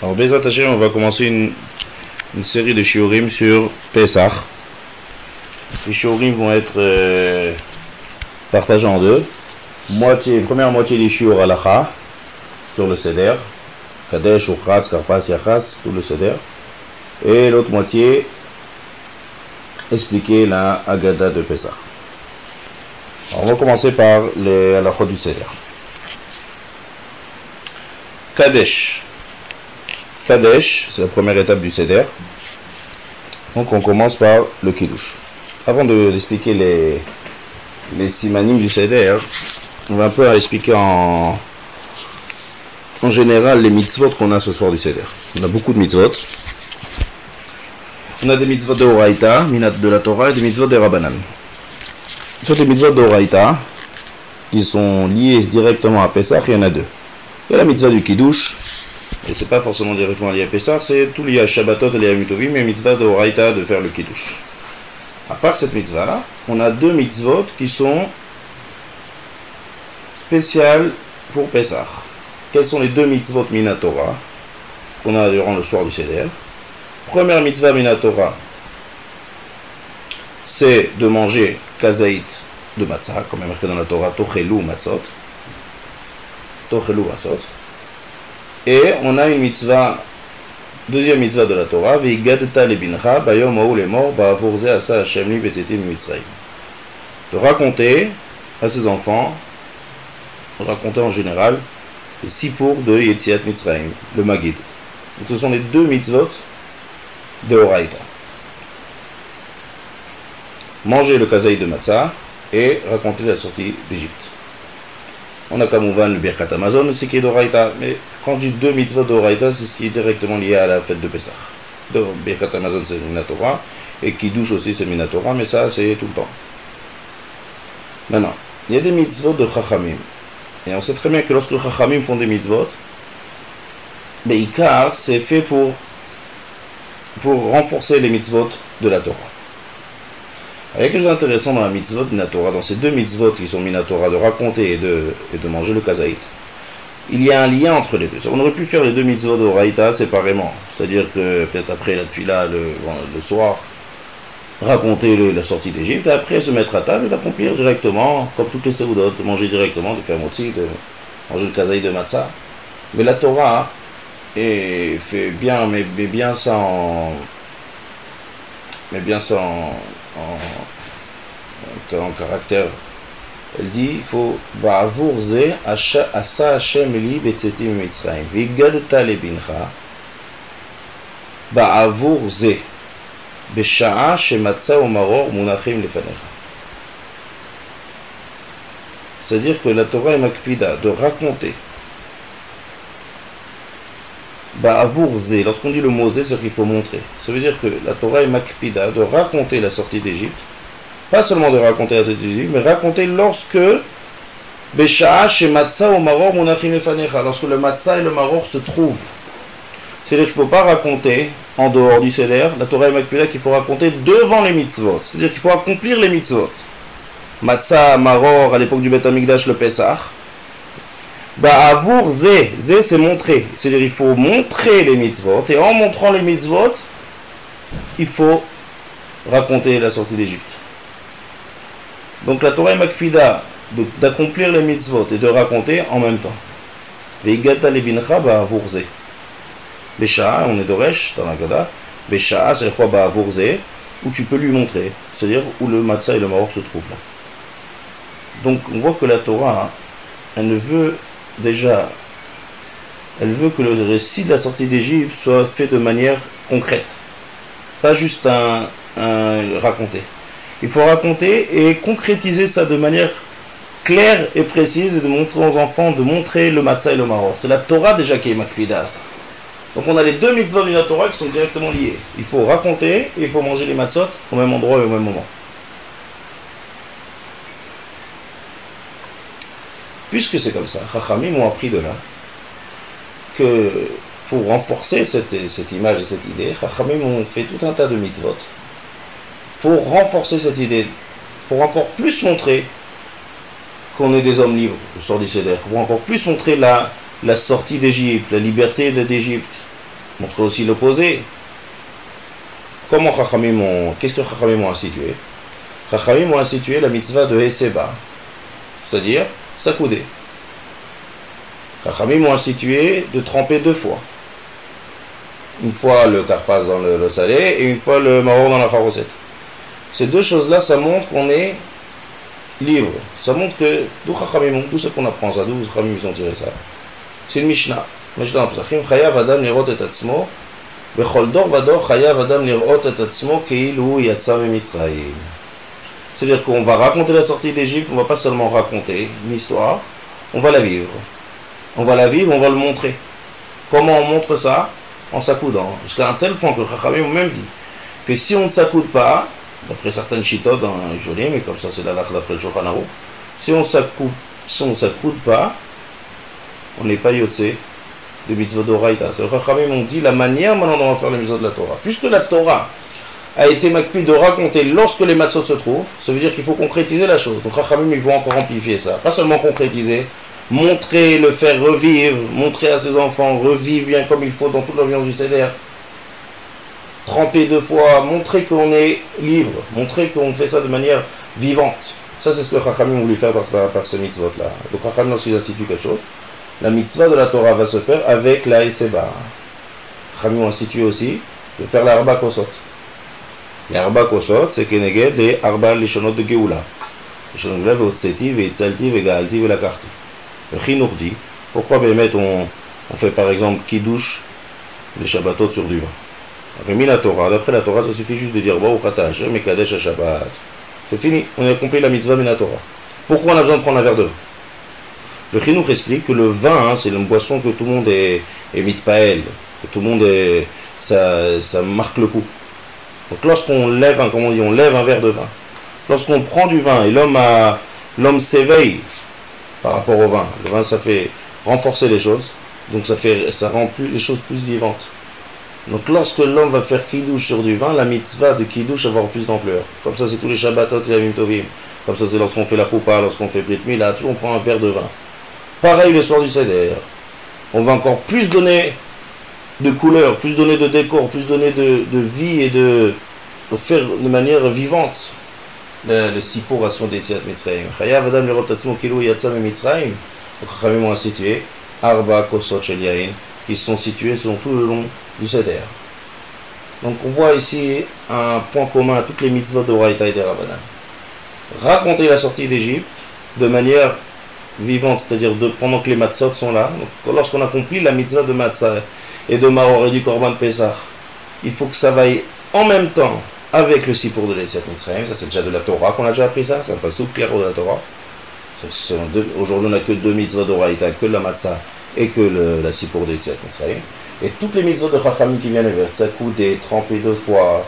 Alors, Bezrat Hashem, on va commencer une série de shiurim sur Pesach. Les shiurim vont être partagés en deux. Première moitié des shiur halacha sur le seder, Kadesh, Uchratz, Karpas, Yachas, tout le seder. Et l'autre moitié, expliquer la Haggadah de Pesach. Alors, on va commencer par les halachot du seder. Kadesh. Kadesh, c'est la première étape du seder. Donc on commence par le kiddush. Avant d'expliquer les simanim du seder, on va un peu expliquer en général les mitzvot qu'on a ce soir du seder. On a beaucoup de mitzvot. On a des mitzvot de Horaïta, de la Torah, et des mitzvot de Rabbanan. Sur les mitzvot de Horaïta, qui sont liés directement à Pesach, il y en a deux. Il y a la mitzvah du kiddush. Et c'est pas forcément directement lié à Pessah, c'est tout lié à Shabbatot et lié à Mutovim, mais mitzvah de Horaïta de faire le Kiddush. À part cette mitzvah-là, on a deux mitzvot qui sont spéciales pour Pessah. Quels sont les deux mitzvot Minatora qu'on a durant le soir du Seder? Première mitzvah Minatora, c'est de manger kazaït de matzah, comme il est marqué dans la Torah, Tochelu matzot. Tochelu matzot. Et on a une mitzvah, deuxième mitzvah de la Torah, Veigadta lebincha, bayom haou lemor, ba'avurze asa Hashem li betzetim mitzrayim. De raconter à ses enfants, raconter en général, les sipour de Yetziat Mitzrayim, le Magid. Donc ce sont les deux mitzvot de Horaïta. Manger le kazaï de matzah et raconter la sortie d'Égypte. On a Kamouvan le Birkat Hamazon aussi qui est d'Horaïta, mais quand je dis deux mitzvot d'Horaïta, c'est ce qui est directement lié à la fête de Pesach. Donc Birkat Hamazon c'est Minatora, et Kiddush aussi c'est Minatora, mais ça c'est tout le temps. Maintenant, il y a des mitzvot de Chachamim, et on sait très bien que lorsque les Chachamim font des mitzvot, Ikar c'est fait pour renforcer les mitzvot de la Torah. Il y a quelque chose d'intéressant dans la mitzvot Minatora, dans ces deux mitzvot qui sont Minatora, de raconter et de manger le kazaït. Il y a un lien entre les deux. On aurait pu faire les deux mitzvot de Horaïta séparément. C'est-à-dire que peut-être après la tfila le soir, raconter la sortie d'Égypte, et après se mettre à table et d'accomplir directement, comme toutes les séoudot, de manger directement, de faire motzi, de manger le kazaït de matzah. Mais la Torah fait bien, mais bien ça en caractère. Elle dit il faut Va'avurze asa Hashem li betzetim mitzrayim v'igadta lebincha Ba'avurze besha'a shematza umaror munachim lefanecha. C'est-à-dire que la Torah est makpida de raconter. Ba'avurze, lorsqu'on dit le mot zé, c'est qu'il faut montrer. Ça veut dire que la Torah est makpida de raconter la sortie d'Égypte. Pas seulement de raconter la sortie d'Égypte, mais raconter lorsque Besha'a chez Matzah au Maror Munachim Lefanecha, lorsque le Matzah et le Maror se trouvent. C'est-à-dire qu'il ne faut pas raconter en dehors du Seder. La Torah est makpida qu'il faut raconter devant les mitzvot. C'est-à-dire qu'il faut accomplir les mitzvot. Matzah, Maror, à l'époque du Beth Amikdash, le Pesach. Ba'avur zé c'est montrer. C'est-à-dire il faut montrer les mitzvot. Et en montrant les mitzvot, il faut raconter la sortie d'Égypte. Donc la Torah est makpida d'accomplir les mitzvot et de raconter en même temps. Veigata lebincha ba'avur zé. Besha'a, on est d'Oresh dans la Haggadah. Besha'a, c'est quoi ba'avur zé, où tu peux lui montrer. C'est-à-dire où le matzah et le maror se trouvent là. Donc on voit que la Torah, elle veut que le récit de la sortie d'Égypte soit fait de manière concrète. Pas juste un raconter. Il faut raconter et concrétiser ça de manière claire et précise et de montrer aux enfants, de montrer le matzah et le maror. C'est la Torah déjà qui est makpida à ça. Donc on a les deux mitzvot de la Torah qui sont directement liés. Il faut raconter et il faut manger les matzot au même endroit et au même moment. Puisque c'est comme ça, Chachamim m'ont appris de là que pour renforcer cette image et cette idée, Chachamim ont fait tout un tas de mitzvot pour renforcer cette idée, pour encore plus montrer qu'on est des hommes libres, le sort du Seder, pour encore plus montrer la sortie d'Égypte, la liberté d'Égypte, montrer aussi l'opposé. Comment Chachamim ont... Qu'est-ce que Chachamim ont institué? Chachamim ont institué la mitzvah de Heseba, c'est-à-dire s'accouder. Chachamim ont institué de tremper 2 fois. Une fois le karpas dans le salé et une fois le maror dans la charoset. Ces 2 choses-là, ça montre qu'on est libre. Ça montre que d'où Chachamim, d'où ce qu'on apprend ça, d'où Chachamim ils ont tiré ça. C'est une Mishnah. Mishnah Pesachim, Chayav Adam lirot et atzmo, bechol dor vador Chayav Adam lirot et atzmo keilu yatsa mitzrayim. C'est-à-dire qu'on va raconter la sortie d'Égypte, on ne va pas seulement raconter une histoire, on va la vivre. On va la vivre, on va le montrer. Comment on montre ça? En s'accoudant. Jusqu'à un tel point que Chachamim ont même dit que si on ne s'accoude pas, d'après certaines chitotes dans joli, mais comme ça c'est la lache d'après le Shulchan Aruch, si on ne s'accoude pas, on n'est pas yotze de mitzvot d'oraita. C'est le Chachamim ont dit la manière maintenant dont on va faire les mitzvot de la Torah. Puisque la Torah a été makpid de raconter lorsque les matzot se trouvent, ça veut dire qu'il faut concrétiser la chose. Donc Chachamim ils vont encore amplifier ça. Pas seulement concrétiser, montrer, le faire revivre, montrer à ses enfants, revivre bien comme il faut dans toute l'ambiance du Seder. Tremper 2 fois, montrer qu'on est libre, montrer qu'on fait ça de manière vivante. Ça c'est ce que Chachamim ont voulu faire par ce mitzvot là. Donc Chachamim aussi institue quelque chose. La mitzvah de la Torah va se faire avec la Heseba. Chachamim ont institué aussi de faire la Arba Kosot. Les Arba Kosot, c'est Keneged les Arba Lishonot de Geoula. Lishonot de Geoula, Veotseti, Veitzalti, Vegalti, Velakarti. Le Chinour dit, pourquoi on fait par exemple Kiddush, les Shabbatot sur du vin. Rémi la Torah, d'après la Torah, ça suffit juste de dire Baruch Ata Hashem et Kadesh HaShabbat. C'est fini, on a accompli la mitzvah min Torah. Pourquoi on a besoin de prendre un verre de vin? Le Chinour explique que le vin, c'est une boisson que tout le monde est mitpael, que tout le monde est, ça marque le coup. Donc lorsqu'on lève, comme on dit, on lève un verre de vin, lorsqu'on prend du vin et l'homme s'éveille par rapport au vin, le vin ça fait renforcer les choses, donc ça rend les choses plus vivantes. Donc lorsque l'homme va faire kiddush sur du vin, la mitzvah de kiddush va avoir plus d'ampleur. Comme ça c'est tous les shabbatot et yamim tovim. Comme ça c'est lorsqu'on fait la choupa, lorsqu'on fait brit mila, toujours on prend un verre de vin. Pareil le soir du seder. On va encore plus donner de couleurs, plus donner de décor, plus donner de vie et de faire de manière vivante le sipour à son détiat mitzrayim. Chayav adam lirot atzmo keilu yatsa mitzrayim. Donc Chachamim ont institué Arba Kosot Shel Yain, qui sont situés selon tout le long du Seder. Donc on voit ici un point commun à toutes les mitzvot de Oraita et de Rabbanan. Raconter la sortie d'Égypte de manière vivante, c'est-à-dire pendant que les matzot sont là. Donc, lorsqu'on accomplit la mitzvah de matzah et de maror et du korban Pesach, il faut que ça vaille en même temps avec le sipour de l'Etziat Mitzrayim. Ça c'est déjà de la Torah qu'on a déjà appris ça, c'est un passage clair de la Torah. Aujourd'hui on n'a que 2 mitzvot d'Oraita, que la matzah et que la sipour de l'Etziat Mitzrayim. Et toutes les mitzvot de Chachamim qui viennent vers Tzakouder, tremper 2 fois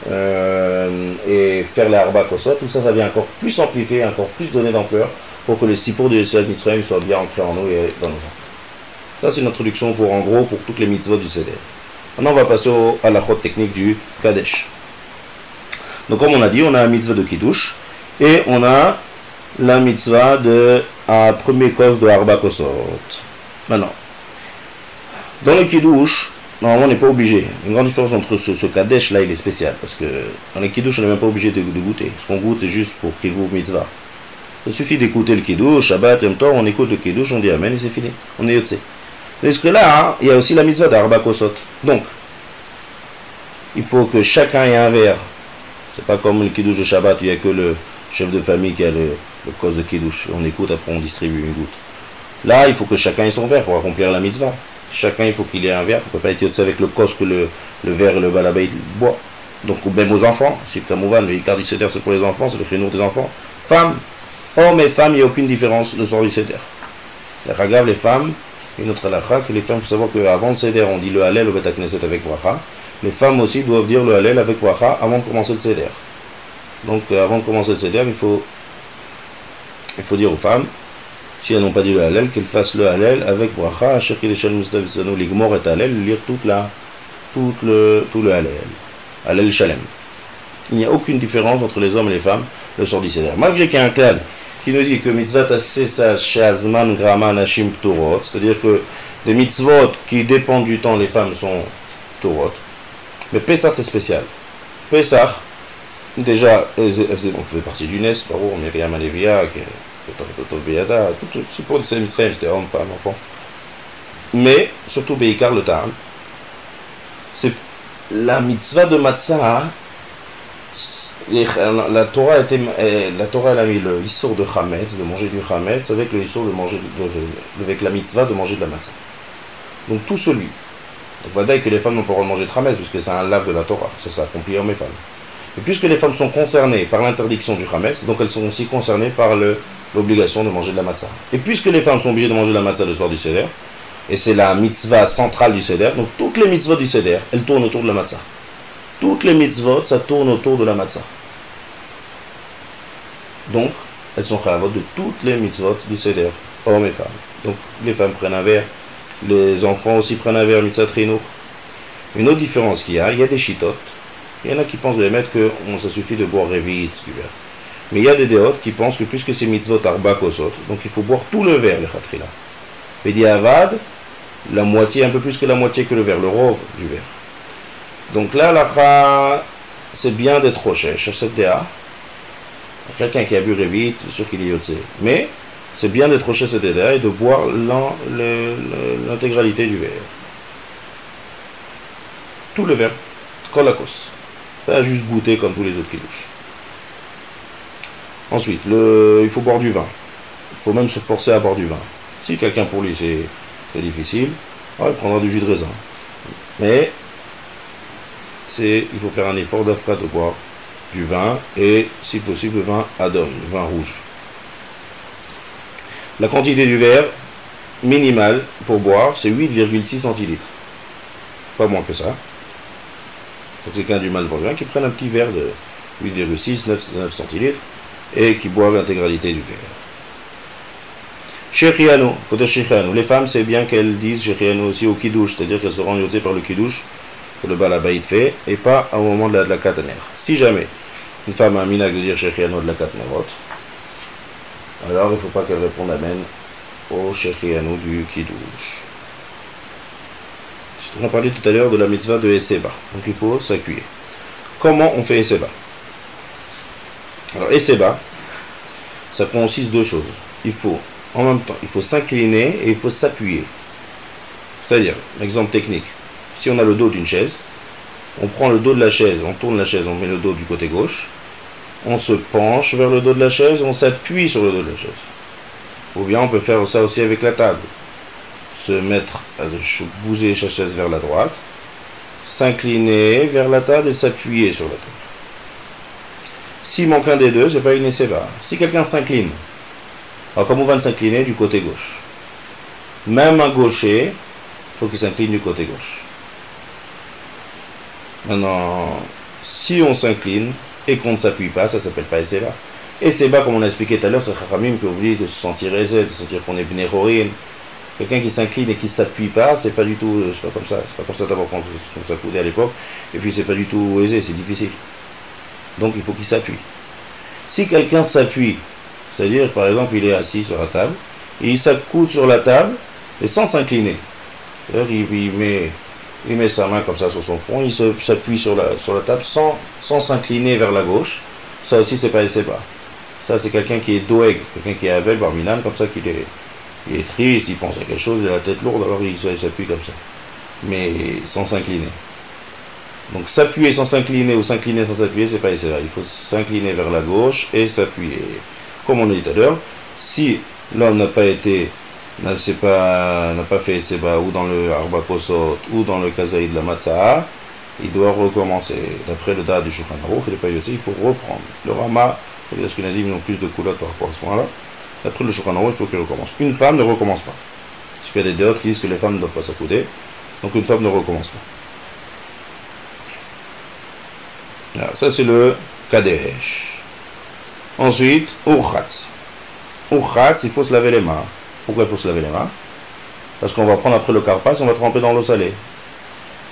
et faire la Arba Kosot, tout ça, ça vient encore plus amplifier, encore plus donner d'ampleur pour que le sipour de l'Etziat Mitzrayim soit bien ancré en nous et dans nos enfants. Ça c'est une introduction en gros pour toutes les mitzvot du Seder. Maintenant on va passer à la chod technique du Kadesh. Donc comme on a dit, on a la mitzvah de Kiddush et on a la mitzvah de un premier cause de Arba Kosot. Maintenant, dans le Kiddush, normalement on n'est pas obligé. Une grande différence entre ce Kadesh là, il est spécial parce que dans les Kiddush on n'est même pas obligé de goûter. Ce qu'on goûte c'est juste pour Kivuv Mitzvah. Il suffit d'écouter le Kiddush, Shabbat, Yom Tov, on écoute le Kiddush, on dit Amen et c'est fini. On est Yotze. Parce que là, il y a aussi la mitzvah d'Arba Kosot. Donc, il faut que chacun ait un verre. C'est pas comme le Kiddush de Shabbat, il n'y a que le chef de famille qui a le cause de Kiddush. On écoute, après on distribue une goutte. Là, il faut que chacun ait son verre pour accomplir la mitzvah. Chacun, il faut qu'il ait un verre. On ne peut pas être Yotze avec le cause que le verre et le balabé boit. Donc, même aux enfants, c'est comme Mouvan, le Ikar du Seder, c'est pour les enfants, c'est le Chinour des enfants. Femmes, hommes et femmes, il n'y a aucune différence le soir du Seder. La Chagav, les femmes, une autre halakha, que les femmes, il faut savoir qu'avant le Seder, on dit le Hallel au Bet Knesset avec Bracha. Les femmes aussi doivent dire le Hallel avec Bracha avant de commencer le Seder. Donc, avant de commencer le Seder, il faut dire aux femmes, si elles n'ont pas dit le Hallel, qu'elles fassent le Hallel avec Bracha, Asher Kideshel Mustav Zano, Ligmor et Hallel, lire tout le Hallel. Hallel Shalem. Il n'y a aucune différence entre les hommes et les femmes le soir du Seder. Malgré qu'il y a un klal qui nous dit que mitzvah tasesa shazman grama nashim pturot, c'est-à-dire que des mitzvot qui dépendent du temps, les femmes sont Torot. Mais Pessah, c'est spécial. Pessah, déjà, on fait partie du Nes, Baruch, Myriam Alevia, Tov Beyada, c'est pour le Israël, c'était homme, femme, enfant. Mais, surtout Beikar, le Ta'am, c'est la mitzvah de Matzah. La Torah elle a mis le issour de Chametz, de manger du Chametz, avec le issour de manger avec la mitzvah de manger de la matzah. Donc tout celui. Donc voilà que les femmes n'ont pas le droit de manger de Chametz, puisque c'est un lave de la Torah, ça s'accomplit hommes et femmes. Et puisque les femmes sont concernées par l'interdiction du Chametz, donc elles sont aussi concernées par l'obligation de manger de la matzah. Et puisque les femmes sont obligées de manger de la matzah le soir du Seder, et c'est la mitzvah centrale du Seder, donc toutes les mitzvahs du Seder, elles tournent autour de la matzah. Toutes les mitzvot, ça tourne autour de la matzah. Donc, elles sont chavot de toutes les mitzvot du Seder, hommes et femmes. Donc, les femmes prennent un verre, les enfants aussi prennent un verre, mitzvah trinour. Une autre différence qu'il y a des chitotes. Il y en a qui pensent de mettre que ça suffit de boire révite du verre. Mais il y a des déotes qui pensent que puisque c'est mitzvot arba kosot, donc il faut boire tout le verre, le chatrila. Pedi avad, la moitié, un peu plus que la moitié que le verre, le rove du verre. Donc là, c'est bien d'être rocher, chez cette déa. Quelqu'un qui a bu révite, c'est sûr qu'il est yotzé. Mais c'est bien d'être rocher cette déa et de boire l'intégralité du verre. Tout le verre, kolakos. Pas juste goûter comme tous les autres kiddush. Ensuite, il faut boire du vin. Il faut même se forcer à boire du vin. Si quelqu'un pour lui c'est difficile, il prendra du jus de raisin. Mais il faut faire un effort d'afka de boire du vin et si possible vin adom, vin rouge. La quantité du verre minimale pour boire c'est 8,6 centilitres. Pas moins que ça. Pour quelqu'un du mal pour vin qui prenne un petit verre de 8,6, 9 centilitres et qui boive l'intégralité du verre. Shechianu, faut dire Shechianu. Les femmes, c'est bien qu'elles disent Shechianu aussi au kiddush, c'est-à-dire qu'elles seront yotzées par le kiddush que le balabaït fait, et pas au moment de la kataner. Si jamais une femme a un minag de dire Shechianu de la katanerot, alors il ne faut pas qu'elle réponde amen au Shechianu du kiddush. On a parlé tout à l'heure de la mitzvah de Esseba, donc il faut s'appuyer. Comment on fait Esseba? Alors Esseba, ça consiste de deux choses. En même temps, il faut s'incliner et il faut s'appuyer. C'est-à-dire, exemple technique, si on a le dos d'une chaise, on prend le dos de la chaise, on tourne la chaise, on met le dos du côté gauche, on se penche vers le dos de la chaise, on s'appuie sur le dos de la chaise. Ou bien on peut faire ça aussi avec la table. Se mettre à bouger sa chaise vers la droite, s'incliner vers la table et s'appuyer sur la table. S'il manque un des deux, c'est pas une esseba. Si quelqu'un s'incline, alors comme on va s'incliner du côté gauche, même un gaucher, il faut qu'il s'incline du côté gauche. Maintenant, si on s'incline et qu'on ne s'appuie pas, ça ne s'appelle pas esseba. Esseba, comme on a expliqué tout à l'heure, c'est Chachamim qui oublie de se sentir aisé, de se sentir qu'on est bnérorim. Quelqu'un qui s'incline et qui ne s'appuie pas, c'est pas du tout, c'est pas comme ça. C'est pas comme ça d'abord qu'on s'accoudait à l'époque, et puis c'est pas du tout aisé, c'est difficile. Donc il faut qu'il s'appuie. Si quelqu'un s'appuie, c'est-à-dire par exemple il est assis sur la table, et il s'accoude sur la table, et sans s'incliner. C'est-à-dire il met sa main comme ça sur son front, il s'appuie sur la table sans s'incliner vers la gauche, ça aussi c'est pas esseba. Ça c'est quelqu'un qui est doeg, quelqu'un qui est aveugle, barminam, comme ça qu'il est. Il est triste, il pense à quelque chose, il a la tête lourde, alors il s'appuie comme ça. Mais sans s'incliner. Donc s'appuyer sans s'incliner ou s'incliner sans s'appuyer, c'est pas essai. Il faut s'incliner vers la gauche et s'appuyer. Comme on a dit tout à l'heure, si l'homme n'a pas fait esseba ou dans le arba kosot ou dans le kazaï de la matzah, il doit recommencer. D'après le date du Shulchan Aruch, il faut reprendre. Le Rama, les Ashkenazim ont plus de coulottes par rapport à ce moment-là. D'après le Shulchan Aruch, il faut qu'il recommence. Une femme ne recommence pas. Parce qu'il y a des déotes qui disent que les femmes ne doivent pas s'accouder. Donc une femme ne recommence pas. Là, ça c'est le Kadesh. Ensuite, Urchatz. Urchatz, il faut se laver les mains. Pourquoi il faut se laver les mains? Parce qu'on va prendre après le karpas, on va tremper dans l'eau salée.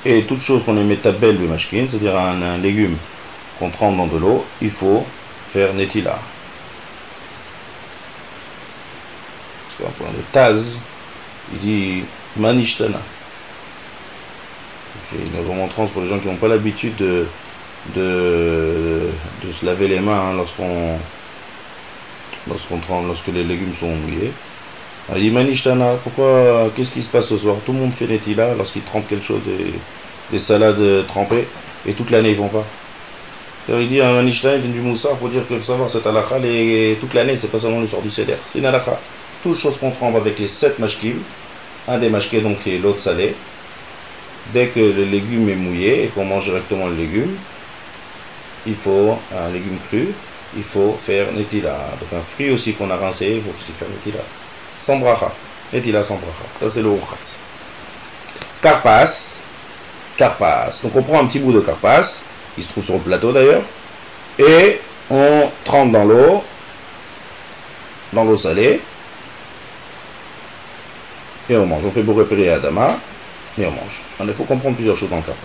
Et toute chose qu'on émet tabel de mashkin, c'est-à-dire un légume qu'on trempe dans de l'eau, il faut faire netila. Parce que le Taz, il dit manishtana. Il une remontrance pour les gens qui n'ont pas l'habitude de se laver les mains hein, lorsque les légumes sont mouillés. Il dit Manishtana, pourquoi, qu'est-ce qui se passe ce soir? Tout le monde fait Netila lorsqu'ils trempent quelque chose, des salades trempées, et toute l'année ils vont pas. Alors il dit un Manishtana, il vient du Moussa pour dire qu'il faut savoir cette halakha, toute l'année, c'est pas seulement le soir du Seder, c'est une halakha. Toutes choses qu'on trempe avec les 7 mashkim, un des mashkim donc et l'autre salé, dès que le légume est mouillé et qu'on mange directement le légume, il faut un légume cru, il faut faire Netila. Donc un fruit aussi qu'on a rincé, il faut aussi faire Netila. Sans bracha. Netila sans bracha. Ça c'est le Urchatz. Karpas. Donc on prend un petit bout de karpas, il se trouve sur le plateau d'ailleurs, et on trempe dans l'eau salée, et on mange. On fait bourré péré adama, et on mange. Alors, il faut comprendre plusieurs choses dans le karpas.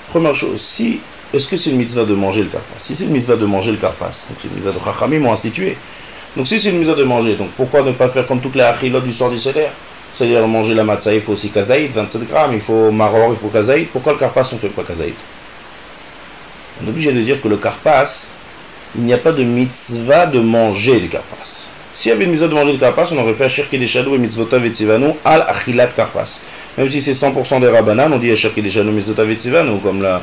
Première chose, est-ce que c'est une mitzvah de manger le karpas? Si c'est une mitzvah de manger le karpas, donc c'est une mitzvah de chachamim ont institué. Donc si c'est une mitzvah de manger, donc pourquoi ne pas faire comme toutes les achilot du soir du seder? C'est-à-dire manger la matzah, il faut aussi kazaït, 27 grammes, il faut maror, il faut kazaït. Pourquoi le karpas on ne fait pas kazaït? On est obligé de dire que le karpas, il n'y a pas de mitzvah de manger le karpas. S'il y avait une mitzvah de manger le karpas, on aurait fait Asher Kideshanu et mitzvotav et tzivanu al achilat karpas. Même si c'est 100% des rabbanan, on dit Asher Kideshanu mitzvotav et tzivanu, comme la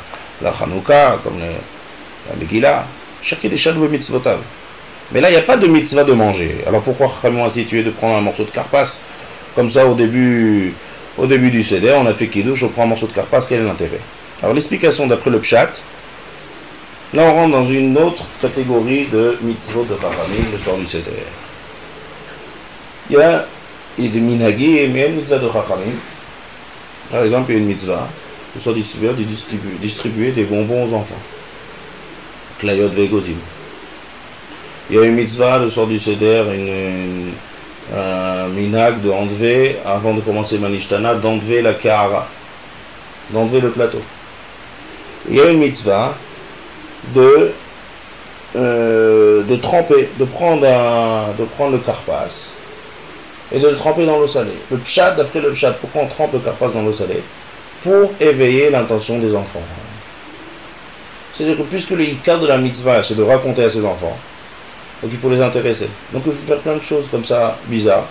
Chanukah, comme la Megillah, Asher Kideshanu et mitzvotav. Mais là, il n'y a pas de mitzvah de manger. Alors pourquoi vraiment institué de prendre un morceau de karpas? Comme ça, au début du seder, on a fait kiddush, on prend un morceau de karpas, quel est l'intérêt? Alors l'explication d'après le pshat, là on rentre dans une autre catégorie de mitzvot de chachamim, le soir du seder. Il y a des minhagi et une mitzvah de chachamim. Par exemple, il y a une mitzvah, le soir du seder, de distribuer des bonbons aux enfants. Klayot vegozim. Il y a une mitzvah, le soir du seder, un minhag de enlever, avant de commencer Manishtana, d'enlever la kahara, d'enlever le plateau. Il y a une mitzvah de tremper, de prendre le karpas et de le tremper dans l'eau salée. Le pshat, d'après le pshat, pourquoi on trempe le karpas dans l'eau salée? Pour éveiller l'intention des enfants. C'est-à-dire que puisque le hikar de la mitzvah, c'est de raconter à ses enfants, donc il faut les intéresser. Donc il faut faire plein de choses comme ça, bizarres,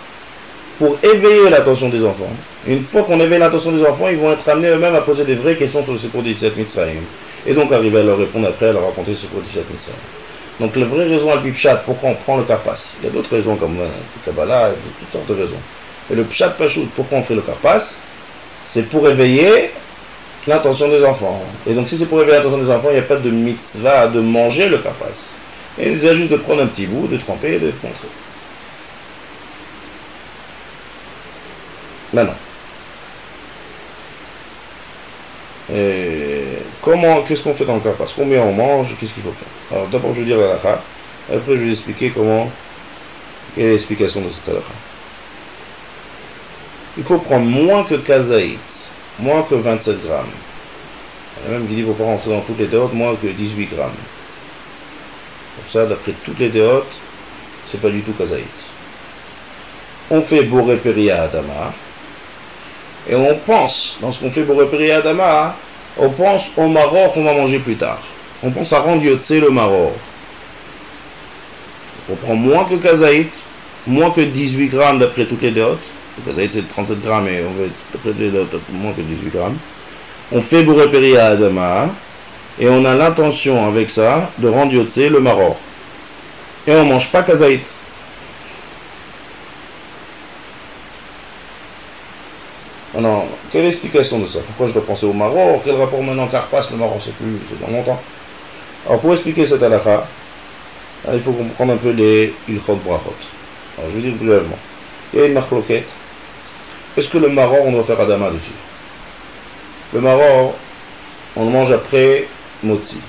pour éveiller l'attention des enfants. Et une fois qu'on éveille l'attention des enfants, ils vont être amenés eux-mêmes à poser des vraies questions sur le Secours 17 Mitzrayim. Et donc arriver à leur répondre après, à leur raconter le Secours 17 Mitzrayim. Donc la vraie raison à le pshat, pourquoi on prend le karpas? Il y a d'autres raisons comme le Kabbalah, toutes sortes de raisons. Et le pshat pachout, pourquoi on fait le karpas? C'est pour éveiller l'intention des enfants. Et donc si c'est pour éveiller l'intention des enfants, il n'y a pas de mitzvah de manger le karpas. Et il a juste de prendre un petit bout, de tremper et de montrer. Maintenant. Qu'est-ce qu'on fait dans le karpas? Combien on mange? Qu'est-ce qu'il faut faire? Alors d'abord je vais dire la halakha, après je vais vous expliquer quelle est l'explication de cette halakha. Il faut prendre moins que kazaït, moins que 27 grammes. Il y a même qui dit qu'il ne faut pas rentrer dans toutes les déotes, moins que 18 grammes. Pour ça, d'après toutes les déotes, c'est pas du tout kazaït. On fait boré peria adama, et on pense, dans ce qu'on fait boré peria adama, on pense au maror qu'on va manger plus tard. On pense à rendre yotse le maror. On prend moins que kazaït, moins que 18 grammes d'après toutes les déotes. Le kazaït c'est 37 grammes et on va d'après toutes les déotes moins que 18 grammes. On fait boré peria adama, et on a l'intention avec ça de rendre yotse le maror. Et on ne mange pas kazaït. Alors, quelle est l'explication de ça? Pourquoi je dois penser au maror? Quel rapport maintenant karpas? Le maror c'est dans longtemps. Alors pour expliquer cette halakha, il faut comprendre un peu les ilchot brachot. Alors je vais dire brièvement. Il y a une machloket. Est-ce que le maror on doit faire adama dessus? Le maror, on le mange après motzi.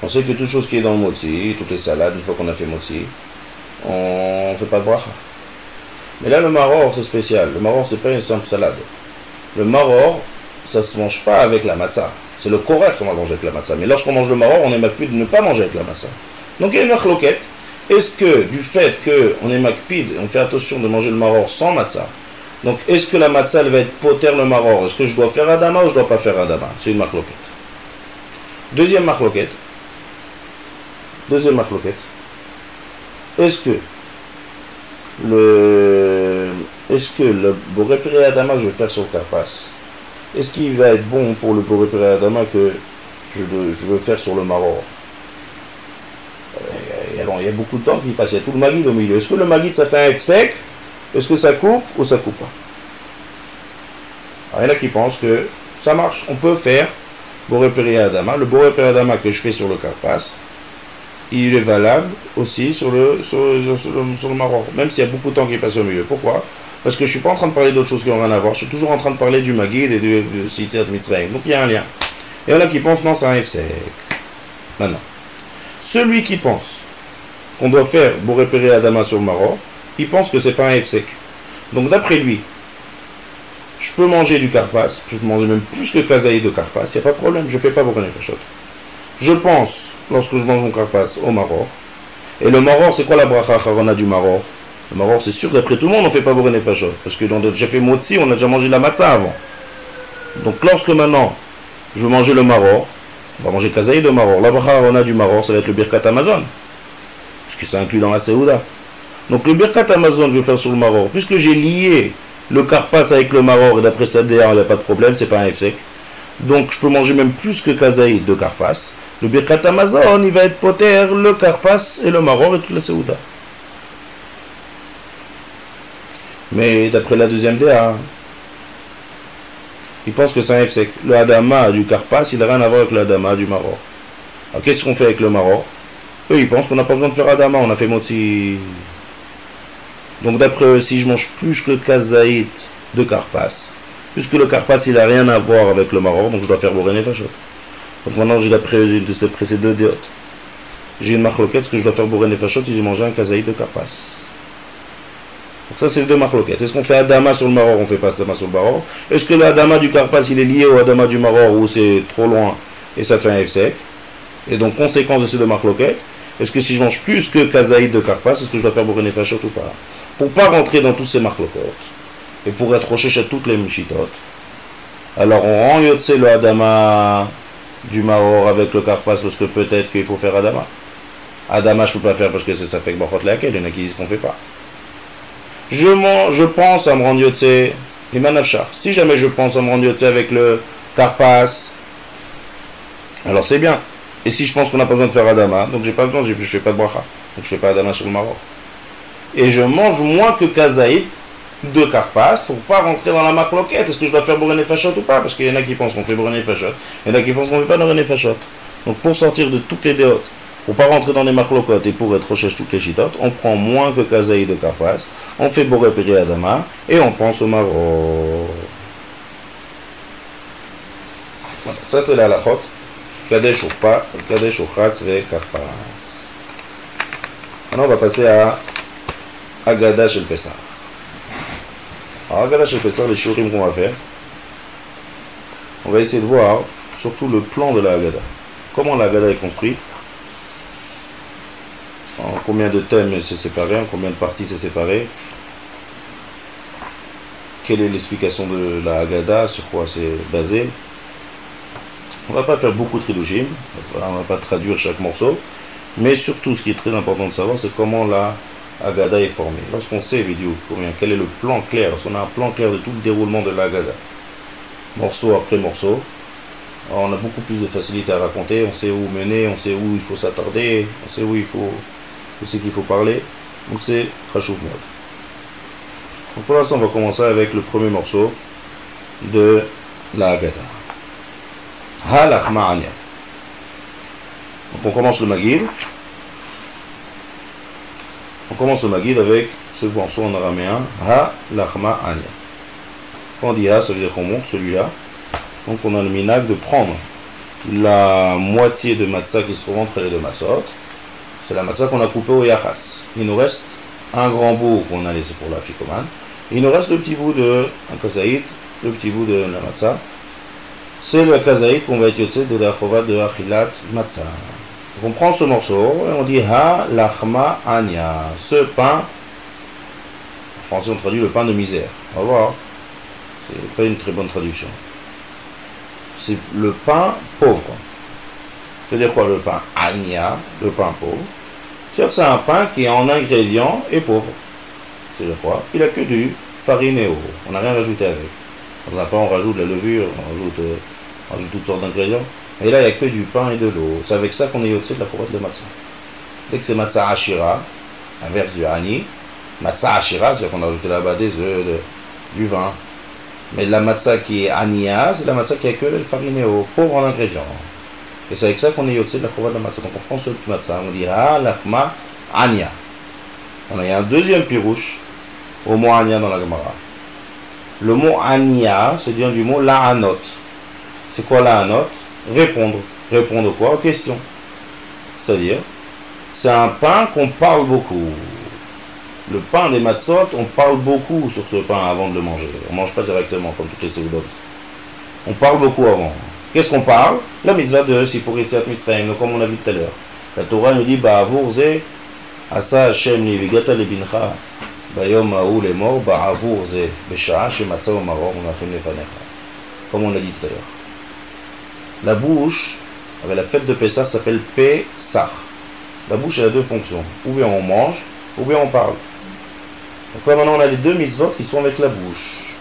On sait que toute chose qui est dans le motzi, toutes les salades, une fois qu'on a fait motzi, on ne fait pas de bracha. Mais là, le maror, c'est spécial. Le maror, c'est pas une simple salade. Le maror, ça se mange pas avec la matzah. C'est le korach qu'on va manger avec la matzah. Mais lorsqu'on mange le maror, on est makpid de ne pas manger avec la matzah. Donc il y a une machloket. Est-ce que, du fait qu'on est makpid, on fait attention de manger le maror sans matzah, Donc, est-ce que la matzah, elle va être poter le maror? Est-ce que je dois faire adama ou je dois pas faire adama? C'est une marloquette. Deuxième marloquette. Est-ce que le boré péré adama que je vais faire sur le karpas, est-ce qu'il va être bon pour le boré péré adama que je veux faire sur le maror? Il y a beaucoup de temps qui passe, il y a tout le maguide au milieu. Est-ce que le maguide ça fait un F sec? Est-ce que ça coupe ou ça coupe pas? Alors, il y en a qui pensent que ça marche. On peut faire boré péré adama. Le boré péré adama que je fais sur le karpas, il est valable aussi sur le maror, même s'il y a beaucoup de temps qui passe au milieu. Pourquoi? Parce que je ne suis pas en train de parler d'autres choses qui n'ont rien à voir. Je suis toujours en train de parler du maguide et de Sitziat Mitzrayim. Donc il y a un lien. Et il y en a qui pensent non, c'est un F sec. Maintenant, celui qui pense qu'on doit faire boré péré adama sur le maror, il pense que c'est pas un F sec. Donc d'après lui, je peux manger du karpas, je peux manger même plus que kazaï de karpas, il n'y a pas de problème, je ne fais pas boré nefashot. Je pense, lorsque je mange mon karpas, au maror. Et le maror, c'est quoi la bracha harona du maror? Le maror, c'est sûr, d'après tout le monde, on ne fait pas boré nefashot. Parce que dans notre j'ai fait motzi, on a déjà mangé de la matzah avant. Donc lorsque maintenant, je veux manger le maror, on va manger kazaï de maror. La bracha harona du maror, ça va être le birkat Amazon. Parce que c'est inclus dans la Seouda. Donc le birkat Amazon, je vais faire sur le maror. Puisque j'ai lié le karpas avec le maror, et d'après Sadéar, il n'y a pas de problème, c'est pas un F sec. Donc je peux manger même plus que kazaï de karpas. Le birkat Amazon, il va être poter, le karpas et le maror et toute la Seouda. Mais d'après la deuxième DA, il pense que c'est un F sec. Le adama du karpas, il n'a rien à voir avec le adama du maror. Alors qu'est-ce qu'on fait avec le maror? Eux, ils pensent qu'on n'a pas besoin de faire adama, on a fait motzi. Donc d'après eux, si je mange plus que kazaït de karpas, puisque le karpas, il n'a rien à voir avec le maror, donc je dois faire boré nefashot. Donc maintenant, j'ai d'après ces deux déotes. J'ai une marloquette, que je dois faire boré nefashot si j'ai mangé un kazaït de karpas. Donc ça, c'est les deux marloquettes. Est-ce qu'on fait adama sur le maror, on fait pas adama sur le maror? Est-ce que l'adama du karpas, il est lié au adama du maror, ou c'est trop loin, et ça fait un F sec? Et donc, conséquence de ces deux marloquettes, est-ce que si je mange plus que kazaït de karpas, est-ce que je dois faire boré nefashot ou pas? Pour ne pas rentrer dans tous ces marloquettes, et pour être recherché à toutes les mchitot, alors on rend yotse le adama du maror avec le karpas parce que peut-être qu'il faut faire adama. Adama, je ne peux pas faire parce que ça fait que bachot laquelle, il y en a qui disent qu'on ne fait pas. Je pense à me rendre yotse, et manafchar. Si jamais je pense à me rendre yotse avec le karpas, alors c'est bien. Et si je pense qu'on n'a pas besoin de faire adama, donc j'ai pas besoin, je ne fais pas de bracha, donc je fais pas adama sur le maror. Et je mange moins que kazaït de karpas pour pas rentrer dans la marloquette. Est-ce que je dois faire boré nefashot ou pas? Parce qu'il y en a qui pensent qu'on fait boré nefashot, il y en a qui pensent qu'on ne fait pas boré nefashot. Donc pour sortir de toutes les déotes, pour pas rentrer dans les marloquettes et pour être recherché toutes les chitotes, on prend moins que kazaït de karpas, on fait boré péré adama et on pense au maror. Voilà, ça c'est la halachot. Kadesh ou pas, kadesh ou chatz ve karpas. Maintenant on va passer à Agada shel Pessah. Alors Agada shel Pessah, les shiurim qu'on va faire, on va essayer de voir surtout le plan de la Agada. Comment la Agada est construite, en combien de thèmes c'est séparé, en combien de parties c'est séparé, quelle est l'explication de la Agada, sur quoi c'est basé. On ne va pas faire beaucoup de tridushim, on ne va pas traduire chaque morceau, mais surtout ce qui est très important de savoir, c'est comment la Agada est formée. Lorsqu'on sait, quel est le plan clair, lorsqu'on a un plan clair de tout le déroulement de la Agada, morceau après morceau, on a beaucoup plus de facilité à raconter, on sait où mener, on sait où il faut s'attarder, on sait où qu'il faut parler, donc c'est Khashuv Mod. Donc pour l'instant, on va commencer avec le premier morceau de la Agada. Halachma Anya. Donc on commence le Maguid. On commence le Maguid avec ce morceau en araméen, Halachma Anya. Quand on dit Ha, ça veut dire qu'on monte celui-là. Donc on a le minag de prendre la moitié de matzah qui se trouve entre les deux matzot. C'est la matzah qu'on a coupée au yachas. Il nous reste un grand bout qu'on a laissé pour la fikoman. Il nous reste le petit bout de un kazaït, le petit bout de la matzah. C'est le kazaït qu'on va étudier de la chova de achilat matzah. Donc on prend ce morceau et on dit Ha lachma anya. Ce pain, en français on traduit le pain de misère. On va voir. C'est pas une très bonne traduction. C'est le pain pauvre. C'est-à-dire quoi le pain ania, le pain pauvre? C'est-à-dire c'est un pain qui en ingrédients est pauvre. C'est-à-dire quoi? Il n'a que du farine et eau. On n'a rien rajouté avec. Dans un pain, on rajoute de la levure, on rajoute toutes sortes d'ingrédients. Et là, il n'y a que du pain et de l'eau. C'est avec ça qu'on est au-dessus de la chouvat de matzah. Dès que c'est matzah ashira, inverse du ani, matzah ashira, c'est-à-dire qu'on a rajouté là-bas des œufs, du vin. Mais la matzah qui est ania, c'est la matzah qui a que le farine et eau, pauvre en ingrédients. Et c'est avec ça qu'on est au-dessus de la chouvat de matzah. Donc on prend ce matzah, on dit ha lachma ania. Il y a un deuxième pirouche au mot ania dans la Gemara. Le mot ania, c'est vient du mot la'anot. C'est quoi la'anot? Répondre. Répondre quoi? Aux questions. C'est-à-dire, c'est un pain qu'on parle beaucoup. Le pain des matzot, on parle beaucoup sur ce pain avant de le manger. On ne mange pas directement comme toutes les seudot. On parle beaucoup avant. Qu'est-ce qu'on parle? La mitzvah de Sipur Yetziat Mitzrayim, comme on a vu tout à l'heure. La Torah nous dit, Ba'avour ze, Asa Hashem li vigata lebincha, Bayom ha'u lemor, Ba'avour ze, Besha'a shematza u'maror, Unachim lefanecha. Comme on l'a dit tout à l'heure. La bouche, avec la fête de Pessah, s'appelle Pessah. La bouche, elle a deux fonctions. Ou bien on mange, ou bien on parle. Donc là, maintenant, on a les deux mitzvot qui sont avec la bouche.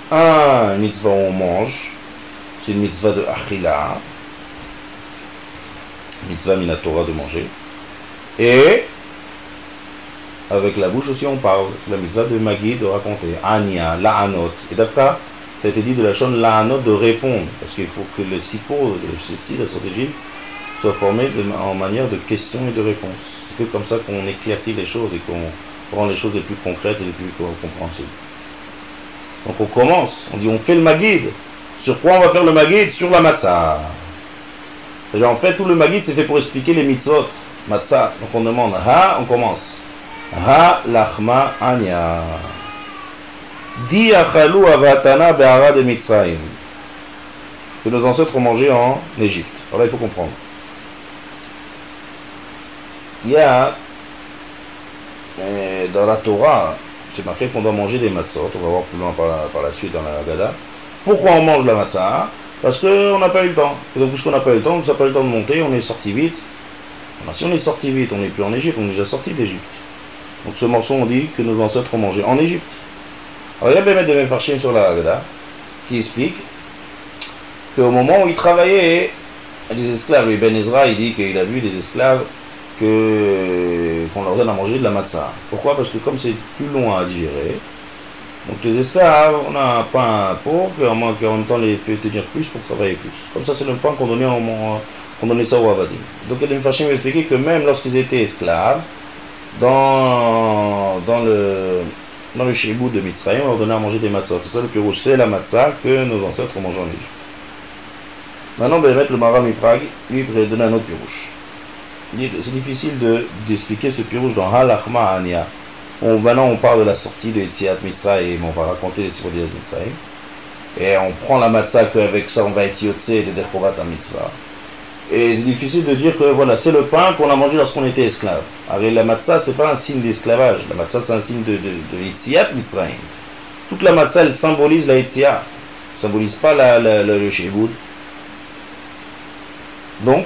Un mitzvah où on mange, c'est une mitzvah de achila, mitzvah minatora de manger. Et avec la bouche aussi, on parle. La mitzvah de Magi de raconter. Ania, la'anot. Et d'après, ça a été dit de la chaîne la'anot de répondre. Parce qu'il faut que le sipo, la stratégie, soit formé en manière de questions et de réponses. C'est que comme ça qu'on éclaircit les choses et qu'on rend les choses les plus concrètes et les plus compréhensibles. Donc on commence, on dit on fait le magid. Sur quoi on va faire le magid? Sur la matzah. En fait, tout le magid c'est fait pour expliquer les mitzvot. Matzah. Donc on demande ha, on commence. Ha lachma anya. Di achalou avatana be'ara de Mitzrayim. Que nos ancêtres ont mangé en Égypte. Alors là, il faut comprendre. Il y a dans la Torah, c'est marqué qu'on doit manger des matzot. On va voir plus loin par la suite dans la Haggadah. Pourquoi on mange la matzah? Parce qu'on n'a pas eu le temps. Et donc, puisqu'on n'a pas eu le temps, on n'a pas eu le temps de monter, on est sorti vite. Alors, si on est sorti vite, on n'est plus en Égypte, on est déjà sorti d'Égypte. Donc ce morceau, on dit que nos ancêtres ont mangé en Égypte. Alors il y a Bémet de Mefarshim sur la Haggadah qui explique qu'au moment où il travaillait, les esclaves, Ben Ezra, il dit qu'il a vu des esclaves qu'on leur donne à manger de la matzah. Pourquoi? Parce que comme c'est plus long à digérer, donc les esclaves, on a un pain pauvre, qui en même temps les fait tenir plus pour travailler plus. Comme ça, c'est le pain qu'on donnait ça aux Avadim. Donc il y a des Mefarshim qui expliqué que même lorsqu'ils étaient esclaves, dans le Shibud de Mitzrayim, on leur donnait à manger des matzot. C'est ça le pirouche, c'est la matzah que nos ancêtres ont mangé en Égypte. Maintenant, le Maharam Prague, lui, il donne un autre pirouche. C'est difficile d'expliquer ce pirouche dans Halachma Ania. Maintenant, on parle de la sortie de Yetziat Mitzrayim, on va raconter les Sipur Yetziat Mitzrayim. Et on prend la matzah qu'avec ça, on va être yotze de Dechovat à Mitzvah. Et c'est difficile de dire que voilà, c'est le pain qu'on a mangé lorsqu'on était esclave. Avec la matzah, c'est pas un signe d'esclavage. La matzah, c'est un signe de Yetziat Mitzrayim. Toute la matzah, elle symbolise la Yetzia. Elle symbolise pas le Shibud. Donc,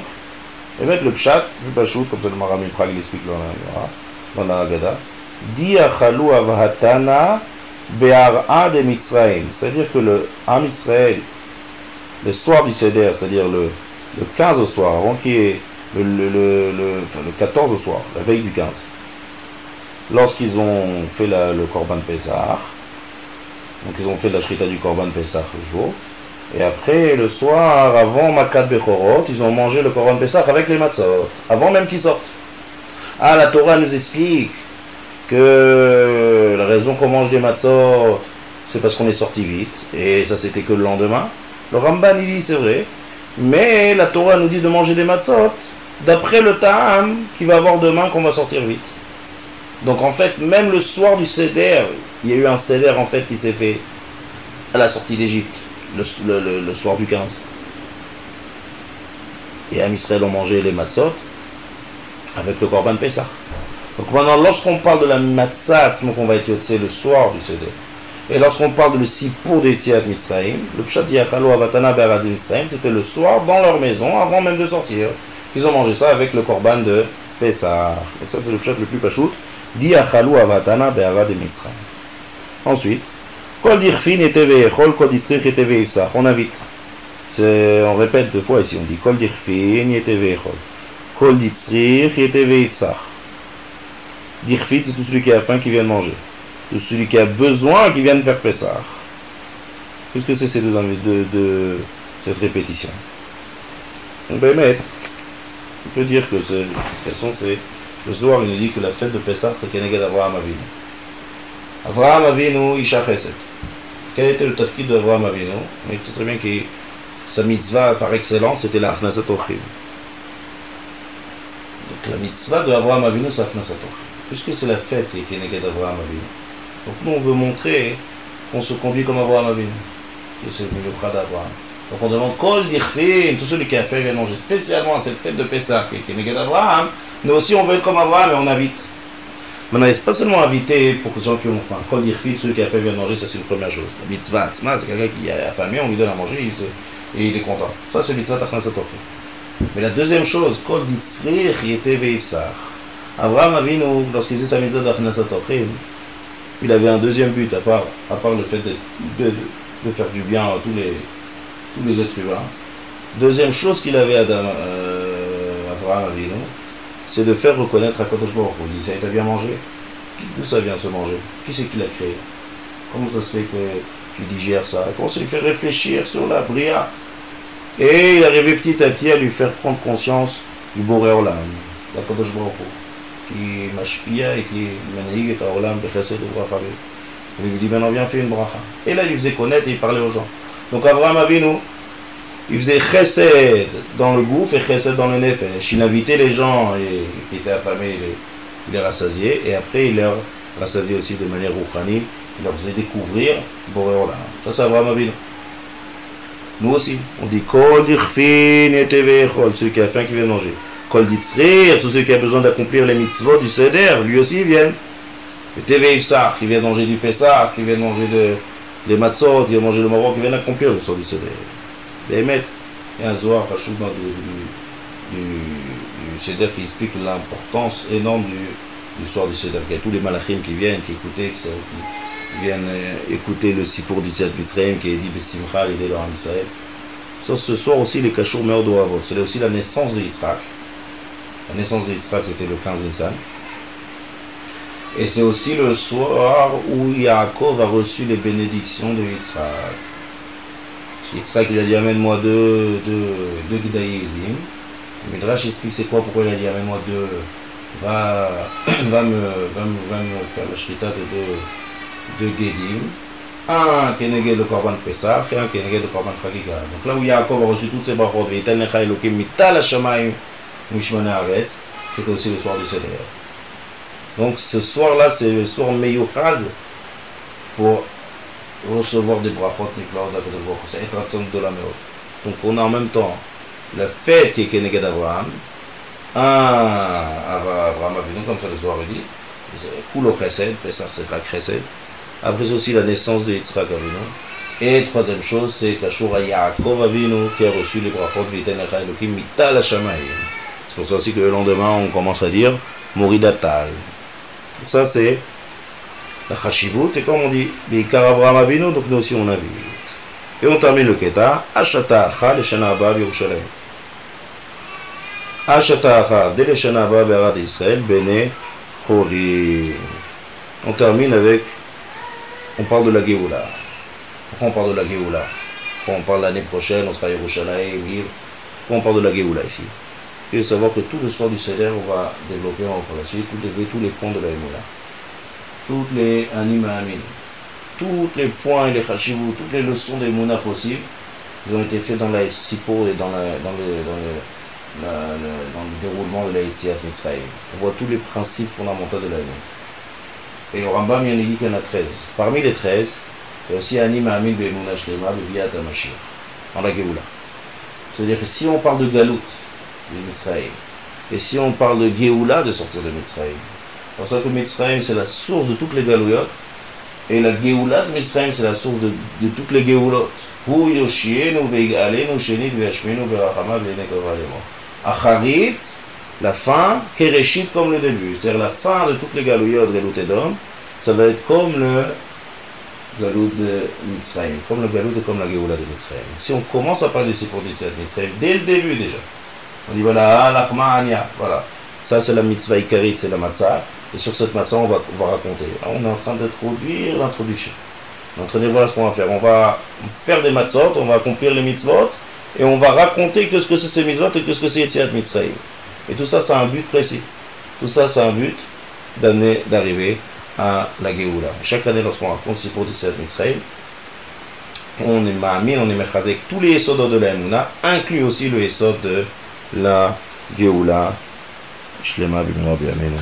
et mettre le pshat, le pachout, comme ça le Maharam Prague l'explique dans la Haggadah. Di achalou avhatana be'ar'a de Mitzrayim. C'est-à-dire que le Am Israël, le soir du Seder, c'est-à-dire le 15 au soir, avant qu'il y ait le 14 au soir, la veille du 15, lorsqu'ils ont fait le Korban Pessah, donc ils ont fait la Shrita du Korban Pessah le jour, et après le soir, avant Makat Bechorot, ils ont mangé le Korban Pessah avec les matzot, avant même qu'ils sortent. Ah, la Torah nous explique que la raison qu'on mange des matzot, c'est parce qu'on est sorti vite, et ça c'était que le lendemain. Le Ramban il dit c'est vrai, mais la Torah nous dit de manger des matzot d'après le ta'am qu'il va avoir demain qu'on va sortir vite. Donc en fait, même le soir du Seder, il y a eu un Seder en fait qui s'est fait à la sortie d'Égypte, le soir du 15. Et Am Israël ont mangé les matzot avec le Korban Pessah. Donc maintenant, lorsqu'on parle de la matzah, on va être yotze le soir du Seder. Et lorsqu'on parle de le Sipour d'Etziat Mitzrayim, le Pshat Yachalo Avatana Be'arad Mitzrayim, c'était le soir dans leur maison avant même de sortir. Ils ont mangé ça avec le korban de Pessah. Et ça c'est le Pshat le plus pachout. Diachalou Avatana Be'arad Mitzrayim. Ensuite, Kol Dirfin Eteve Echol, Kol Ditzrich Eteve Ifsach. On invite. On répète 2 fois ici. On dit Kol Dirfin Eteve Echol. Kol Ditzrich Eteve Ifsach. Dirfit, c'est tout celui qui a faim qui vient de manger. Tout celui qui a besoin qui vient de faire Pessah. Qu'est-ce que c'est ces de cette répétition? On peut mettre. On peut dire que de toute façon, c'est le soir, il nous dit que la fête de Pessah, c'est Keneged Avraham Avinu. Avraham Avinu, Isha Chesed. Quel était le tafkid d'Avraham Avinu? On sait très bien que sa mitzvah par excellence, c'était la Achnasat Ochim. Donc la mitzvah de Avraham Avinu, c'est Achnasat Ochim. Puisque c'est la fête qui est Keneged Avraham Avinu. Donc nous, on veut montrer qu'on se conduit comme Avraham Avinu. C'est le Miluchad d'Avraham. Donc on demande Kol Dirfin, tout celui qui a fait vient manger spécialement à cette fête de Pessah qui est Keneged Avraham. Nous aussi, on veut être comme Avraham et on invite. Maintenant, c'est pas seulement inviter pour les gens qui ont faim. Kol Dirfin, celui qui a fait vient manger, ça c'est une première chose. La mitzvah Tzma, c'est quelqu'un qui a affamé, on lui donne à manger et il est content. Ça c'est mitzvah Tachnasat Ochim. Mais la deuxième chose, Kol Ditzrich Yeteve Ifsach. Avraham Avinu, lorsqu'il faisait sa mitzvah d'Achnasat Ochim, il avait un deuxième but, à part le fait de faire du bien à tous les êtres humains. Deuxième chose qu'il avait Avraham Avinu, c'est de faire reconnaître à Kadosh Baruch Hu. Il dit, ça t'a bien mangé? D'où ça vient se manger? Qui c'est qui l'a créé? Comment ça se fait que tu digères ça? Comment ça lui fait réfléchir sur la bria? Et il arrivait petit à petit à lui faire prendre conscience du Boré Olam, de Kadosh Baruch Hu, qui mashpia et qui manahig et Olam bechesed et bracha. Il lui dit, maintenant viens faire une bracha. Et là il faisait connaître et il parlait aux gens. Donc Avraham Avinu, il faisait chesed dans le gouffre et chesed dans le nefesh. Il invitait les gens qui étaient affamés, il les rassasiait, et après il leur rassasiait aussi de manière rouchani, il leur faisait découvrir Boré Olam. Ça c'est Avraham Avinu. Nous aussi, on dit Kol Dirfin Eteve Echol, celui qui a faim qui vient manger. Kol Ditzrir, tous ceux qui ont besoin d'accomplir les mitzvot du Seder, lui aussi ils viennent. Eteve Ifsach, qui vient manger du Pessah, qui vient manger des matzot, qui vient manger le Maroc, qui vient accomplir le sort du Seder. Béhémet, il y a un Zohar Hashouba du Seder qui explique l'importance énorme du soir du Seder. Il y a tous les malachim qui viennent, qui viennent écouter le Sipour d'Etziat Mitzrayim qui est dit Besimcha l'idée de Ram Israël. Ce soir aussi les Kashour Meod Ohavot, c'est aussi la naissance de Yitzhak. La naissance de Yitzhak c'était le 15 Nissan. Et c'est aussi le soir où Yaakov a reçu les bénédictions de Yitzhak. Yitzhak il a dit amène-moi deux Gdaïzim. Le Midrash explique c'est quoi, pourquoi il a dit amène-moi deux. Va me faire la shrita de Gedim. Un Keneged de Korban Pesach et un Keneged de Korban Chagiga. Donc là où Yaakov a reçu toutes ces brachot, Veitan Lecha Elokim Mital Hashamayim Mishmane Haaretz, c'était aussi le soir du Seder. Donc ce soir-là, c'est le soir Meyuchad pour recevoir des brachot niflaot d'Akadosh Baruch Hu. C'est Etratson de la Meot. Donc on a en même temps la fête qui est Keneged Avraham, Avraham Avinu, comme ça le soir il dit, Kulo Chesed, Pesach c'est Chag Chesed. Après c'est aussi la naissance de Yitzhak Avinu. Et troisième chose, c'est Kashur Yaakov Avinu qui a reçu les brachot Veitan Lecha Elokim Mital Hashamayim. C'est pour ça aussi que le lendemain on commence à dire Moridatal. Donc ça c'est la Chashivut, et comme on dit, Beikar Avraham Avinu, donc nous aussi on invite. Et on termine le Keta, Ashata Acha Leshana Haba Yerushalayim. Ashata Acha de Leshana Haba Be'arad Israël, Bene Chori. On termine avec, on parle de la Géoula. Pourquoi on parle de la Géoula? Pourquoi on parle l'année prochaine, on sera à Yerushalayim, pourquoi on parle de la Géoula ici? Il faut savoir que tout le soir du Seder, on va développer par la suite tous les points de la Géoula. Toutes les animamin, tous les points et les chashivou, toutes les leçons des Mouna possibles, ils ont été faits dans la Sipo et dans le déroulement de la Yetziat Mitzrayim. On voit tous les principes fondamentaux de la Géoula. Et au Rambam, il y en a dit qu'il y en a 13. Parmi les 13, il y a aussi animamin de Mouna Shlema de Viat HaMashiach, dans la Géoula. C'est-à-dire que si on parle de Galout, de Mitzrayim, et si on parle de Géoula, de sortir de Mitzrayim, c'est pour ça que Mitzrayim c'est la source de toutes les galouyot, Et la Géoula de Mitzrayim, c'est la source de toutes les Géoulotes. Hu Yoshienu Veigalenu Shenit Veashminu Berachama Venekovalemo. Acharit, la fin, Kereshit comme le début. C'est-à-dire la fin de toutes les Galouyot de Galut Edom, ça va être comme le Galut de Mitzrayim, comme le Galut et comme la Géoula de Mitzrayim. Si on commence à parler de Sipur Yetziat Mitzrayim, dès le début déjà, on dit voilà, Lachma Anya, voilà. Ça c'est la mitzvah ikarit, c'est la matzah. Et sur cette matzah, on va raconter. Alors, on est en train d'introduire l'introduction. On est en train de voir ce qu'on va faire. On va faire des matzot, on va accomplir les mitzvot, et on va raconter que ce que c'est ces mitzvot et que ce que c'est Yetziat Mitzrayim. Et tout ça, c'est un but précis. Tout ça, c'est un but d'arriver à la Géoula. Chaque année, lorsqu'on raconte Sipur Yetziat Mitzrayim, on est ma'amin, on est mechazek tous les yesodot de la Emouna, inclut aussi le yesod de la Géoula. Shlema b'mira b'yameinu.